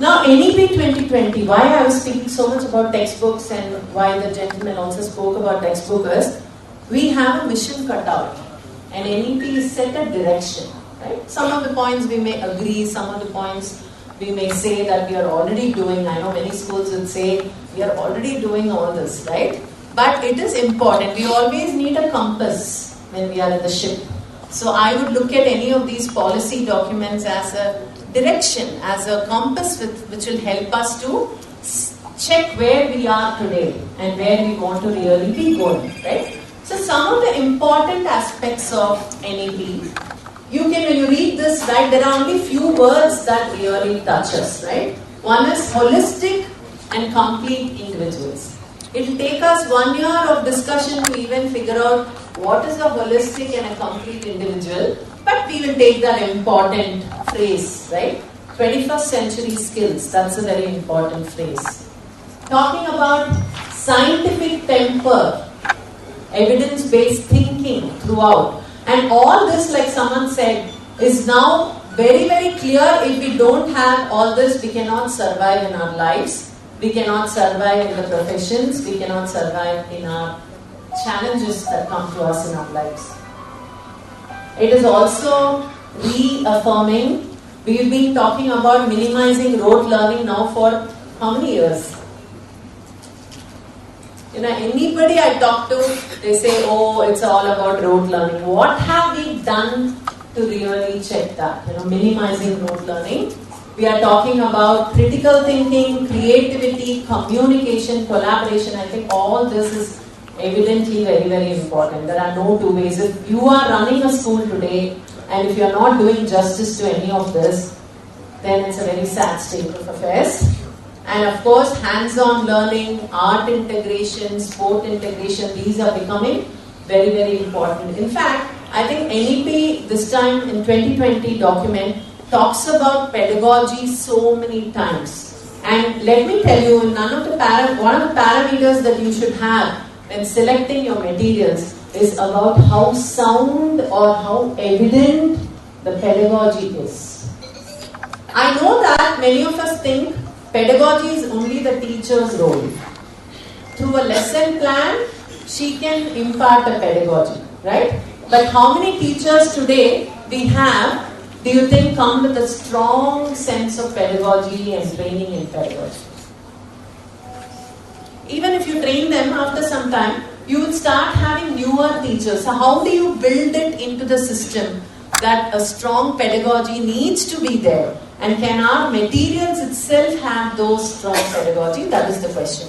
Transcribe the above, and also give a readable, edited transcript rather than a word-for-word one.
Now, NEP 2020, why I was speaking so much about textbooks and why the gentleman also spoke about textbook is, we have a mission cut out. And NEP is set a direction, right? Some of the points we may agree, some of the points we may say that we are already doing. I know many schools would say, we are already doing all this, right? But it is important. We always need a compass when we are in the ship. So I would look at any of these policy documents as a direction, as a compass which will help us to check where we are today and where we want to really be going, right? So some of the important aspects of NEP, when you read this, right, there are only few words that really touch us, right? One is holistic and complete individuals. It will take us 1 year of discussion to even figure out what is a holistic and a complete individual, but we will take that important phrase, right? 21st century skills, that's a very important phrase. Talking about scientific temper, evidence-based thinking throughout. And all this, like someone said, is now very, very clear. If we don't have all this, we cannot survive in our lives. We cannot survive in the professions. We cannot survive in our challenges that come to us in our lives. It is also reaffirming. We've been talking about minimizing rote learning now for how many years? Anybody I talk to, they say, oh, it's all about rote learning. What have we done to really check that? Minimizing rote learning. We are talking about critical thinking, creativity, communication, collaboration. I think all this is evidently very, very important. There are no two ways. If you are running a school today and if you are not doing justice to any of this, then it's a very sad state of affairs. And of course, hands-on learning, art integration, sport integration, these are becoming very, very important. In fact, I think NEP this time in 2020 document talks about pedagogy so many times. And let me tell you, one of the parameters that you should have when selecting your materials is about how sound or how evident the pedagogy is. I know that many of us think pedagogy is only the teacher's role. Through a lesson plan, she can impart a pedagogy, right? But how many teachers today we have, do you think come with a strong sense of pedagogy and training in pedagogy? Even if you train them after some time, you will start having newer teachers. So how do you build it into the system that a strong pedagogy needs to be there? And can our materials itself have those strong pedagogy? That is the question.